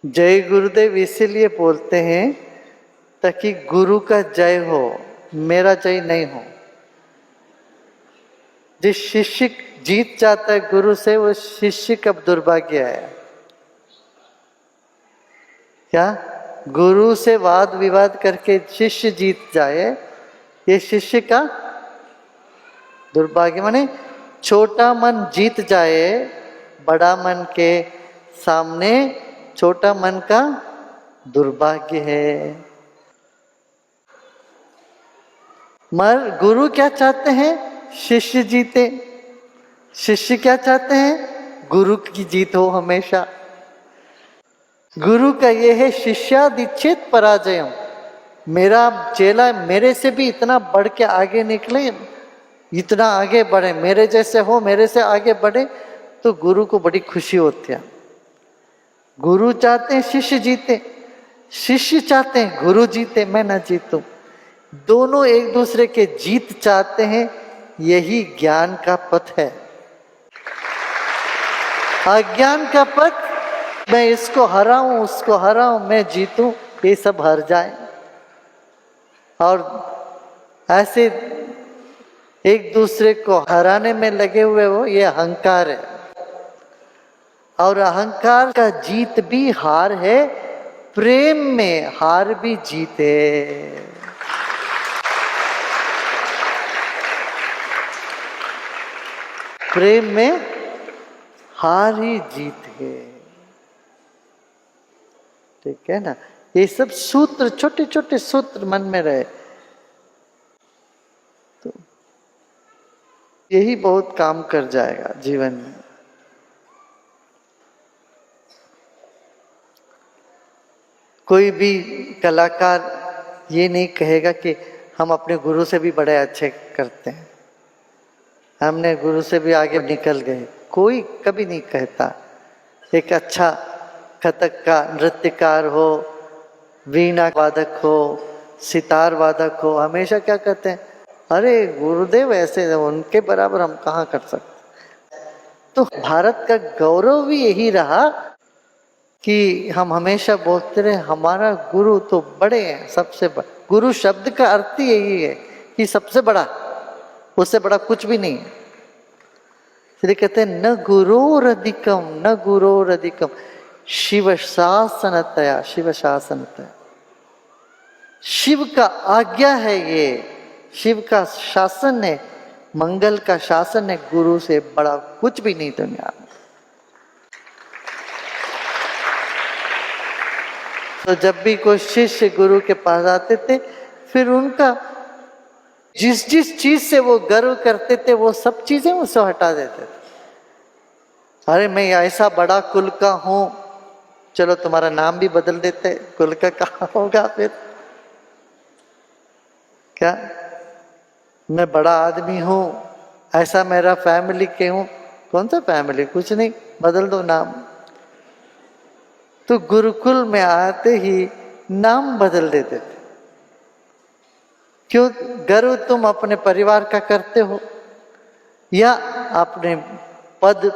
जय गुरुदेव इसलिए बोलते हैं ताकि गुरु का जय हो, मेरा जय नहीं हो। जिस शिष्य जीत जाता है गुरु से, वो शिष्य का दुर्भाग्य है। क्या गुरु से वाद विवाद करके शिष्य जीत जाए, ये शिष्य का दुर्भाग्य। माने छोटा मन जीत जाए बड़ा मन के सामने, छोटा मन का दुर्भाग्य है। मगर गुरु क्या चाहते हैं? शिष्य जीते। शिष्य क्या चाहते हैं? गुरु की जीत हो हमेशा। गुरु का ये है शिष्यादिच्छेद पराजयम। मेरा चेला मेरे से भी इतना बढ़ के आगे निकले, इतना आगे बढ़े, मेरे जैसे हो, मेरे से आगे बढ़े, तो गुरु को बड़ी खुशी होती है। गुरु चाहते हैं शिष्य जीते, शिष्य चाहते हैं गुरु जीते, मैं ना जीतूं। दोनों एक दूसरे के जीत चाहते हैं। यही ज्ञान का पथ है। अज्ञान का पथ, मैं इसको हराऊं, उसको हराऊं, मैं जीतूं, ये सब हार जाए। और ऐसे एक दूसरे को हराने में लगे हुए हो, ये अहंकार है। और अहंकार का जीत भी हार है, प्रेम में हार भी जीत है। प्रेम में हार ही जीत है। ठीक है ना? ये सब सूत्र, छोटे छोटे सूत्र मन में रहे तो यही बहुत काम कर जाएगा जीवन में। कोई भी कलाकार ये नहीं कहेगा कि हम अपने गुरु से भी बड़े अच्छे करते हैं, हमने गुरु से भी आगे निकल गए, कोई कभी नहीं कहता। एक अच्छा कथक का नृत्यकार हो, वीणा वादक हो, सितार वादक हो, हमेशा क्या कहते हैं? अरे गुरुदेव ऐसे, उनके बराबर हम कहाँ कर सकते। तो भारत का गौरव भी यही रहा कि हम हमेशा बोलते रहे हमारा गुरु तो बड़े हैं, सबसे बड़ा। गुरु शब्द का अर्थ ही यही है कि सबसे बड़ा, उससे बड़ा कुछ भी नहीं है। इसलिए कहते हैं न गुरोरधिकम, न गुरोरधिकम, शिव शासनतया, शिव शासनतया। शिव का आज्ञा है ये, शिव का शासन है, मंगल का शासन है। गुरु से बड़ा कुछ भी नहीं दुनिया में। तो जब भी कोई शिष्य गुरु के पास आते थे, फिर उनका जिस जिस चीज से वो गर्व करते थे, वो सब चीजें उससे हटा देते थे। अरे मैं ऐसा बड़ा कुल का हूं, चलो तुम्हारा नाम भी बदल देते, कुल का कहाँ होगा फिर? क्या मैं बड़ा आदमी हूं, ऐसा मेरा फैमिली के हूं? कौन सा फैमिली? कुछ नहीं, बदल दो नाम। तो गुरुकुल में आते ही नाम बदल देते थे। क्यों? गर्व तुम अपने परिवार का करते हो या अपने पद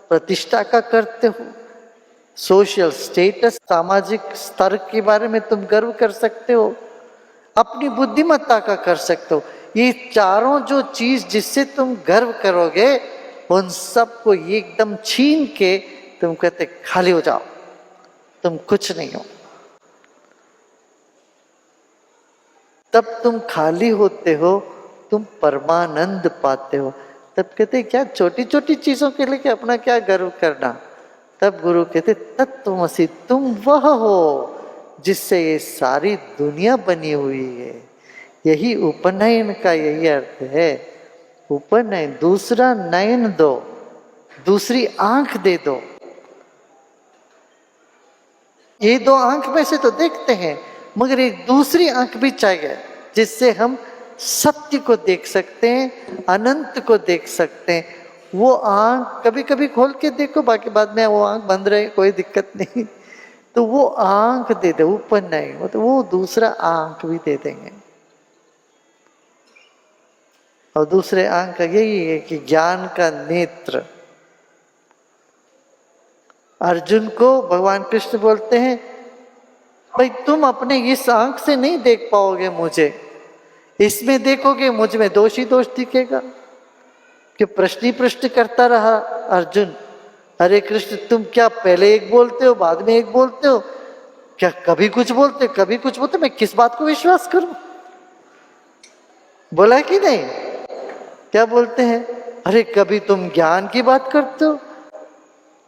प्रतिष्ठा का करते हो, सोशल स्टेटस, सामाजिक स्तर के बारे में तुम गर्व कर सकते हो, अपनी बुद्धिमत्ता का कर सकते हो। ये चारों जो चीज जिससे तुम गर्व करोगे, उन सबको एकदम छीन के तुम कहते खाली हो जाओ, तुम कुछ नहीं हो। तब तुम खाली होते हो, तुम परमानंद पाते हो। तब कहते क्या छोटी छोटी चीजों के लिए अपना क्या गर्व करना। तब गुरु कहते तत्त्वमसि, तुम वह हो जिससे ये सारी दुनिया बनी हुई है। यही उपनयन का यही अर्थ है। उपनयन, दूसरा नयन दो, दूसरी आंख दे दो। ये दो आंख में से तो देखते हैं, मगर एक दूसरी आंख भी चाहिए जिससे हम सत्य को देख सकते हैं, अनंत को देख सकते हैं। वो आंख कभी कभी खोल के देखो, बाकी बाद में वो आंख बंद रहे, कोई दिक्कत नहीं। तो वो आंख दे दे, ऊपर नहीं, तो वो दूसरा आंख भी दे देंगे। और दूसरे आंख का यही है कि ज्ञान का नेत्र, अर्जुन को भगवान कृष्ण बोलते हैं, भाई तुम अपने इस आंख से नहीं देख पाओगे मुझे, इसमें देखोगे मुझ में दोष ही दोष दिखेगा। कि प्रश्न ही प्रश्न करता रहा अर्जुन, अरे कृष्ण तुम क्या पहले एक बोलते हो बाद में एक बोलते हो, क्या कभी कुछ बोलते कभी कुछ बोलते, मैं किस बात को विश्वास करूं? बोला कि नहीं? क्या बोलते हैं, अरे कभी तुम ज्ञान की बात करते हो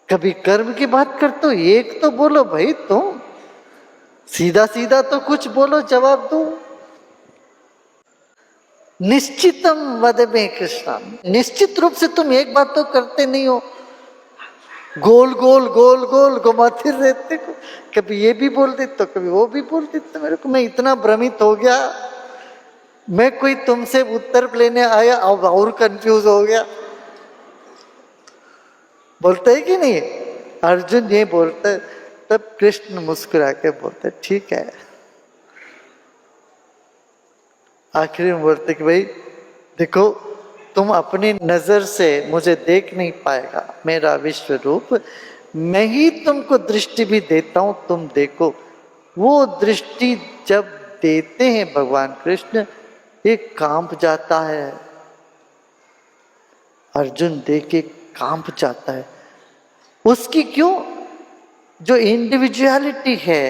कभी कर्म की बात करते हो, एक तो बोलो भाई, तुम सीधा सीधा तो कुछ बोलो, जवाब दो। निश्चितम वद में कृष्णा, निश्चित रूप से तुम एक बात तो करते नहीं हो, गोल गोल गोल गोल घुमाते रहते हो, कभी ये भी बोल देते हो कभी वो भी बोल देते। मेरे को मैं इतना भ्रमित हो गया, मैं कोई तुमसे उत्तर लेने आया अब और कंफ्यूज हो गया। बोलते है कि नहीं? अर्जुन ये बोलते, तब कृष्ण मुस्कुरा के बोलते ठीक है। आखिरी में बोलते कि भाई देखो, तुम अपनी नजर से मुझे देख नहीं पाएगा, मेरा विश्व रूप मैं ही तुमको दृष्टि भी देता हूं, तुम देखो। वो दृष्टि जब देते हैं भगवान कृष्ण, एक कांप जाता है, अर्जुन देख के कांप जाता है। उसकी क्यों? जो इंडिविजुअलिटी है,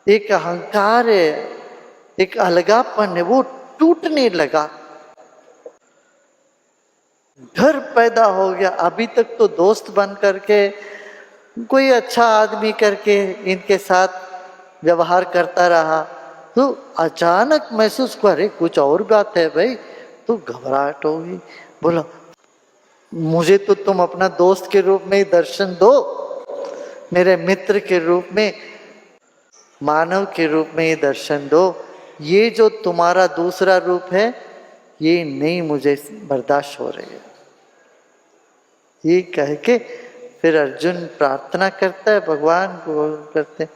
एक अहंकार है, एक अलगापन है, वो टूटने लगा, डर पैदा हो गया। अभी तक तो दोस्त बन करके, कोई अच्छा आदमी करके इनके साथ व्यवहार करता रहा, तो अचानक महसूस हुआ अरे कुछ और बात है भाई, तो घबराहट होगी। बोला मुझे तो तुम अपना दोस्त के रूप में ही दर्शन दो, मेरे मित्र के रूप में, मानव के रूप में ही दर्शन दो, ये जो तुम्हारा दूसरा रूप है ये नहीं मुझे बर्दाश्त हो रही है। ये कह के फिर अर्जुन प्रार्थना करता है, भगवान को करते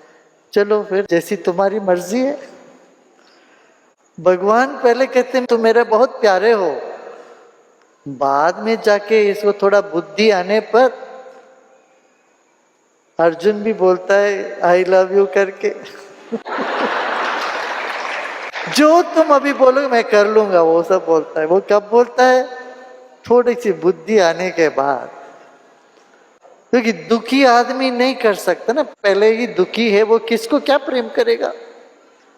चलो फिर जैसी तुम्हारी मर्जी है। भगवान पहले कहते हैं तुम मेरे बहुत प्यारे हो, बाद में जाके इसको थोड़ा बुद्धि आने पर अर्जुन भी बोलता है आई लव यू करके। जो तुम अभी बोलोगे मैं कर लूंगा, वो सब बोलता है। वो कब बोलता है? थोड़ी सी बुद्धि आने के बाद, क्योंकि दुखी आदमी नहीं कर सकता ना, पहले ही दुखी है, वो किसको क्या प्रेम करेगा?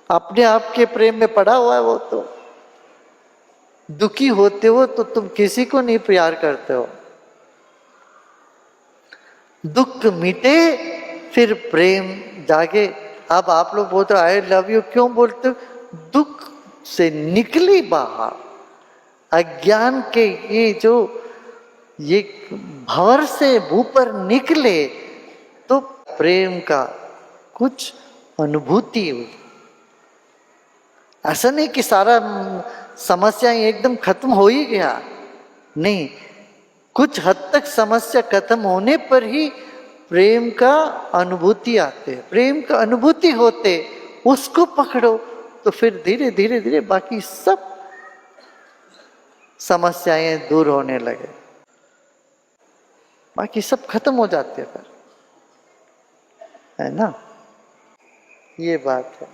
अपने आप के प्रेम में पड़ा हुआ है वो तो। दुखी होते हो तो तुम किसी को नहीं प्यार करते हो। दुख मिटे फिर प्रेम जागे। अब आप लोग बोलते हो आई लव यू, क्यों बोलते हो? दुख से निकली बाहर, अज्ञान के ये भंवर से ऊपर निकले तो प्रेम का कुछ अनुभूति हुई। ऐसा नहीं कि सारा समस्याएं एकदम खत्म हो ही गया, नहीं, कुछ हद तक समस्या खत्म होने पर ही प्रेम का अनुभूति आते, प्रेम का अनुभूति होते, उसको पकड़ो तो फिर धीरे धीरे धीरे बाकी सब समस्याएं दूर होने लगे, बाकी सब खत्म हो जाते हैं फिर, है ना? ये बात है।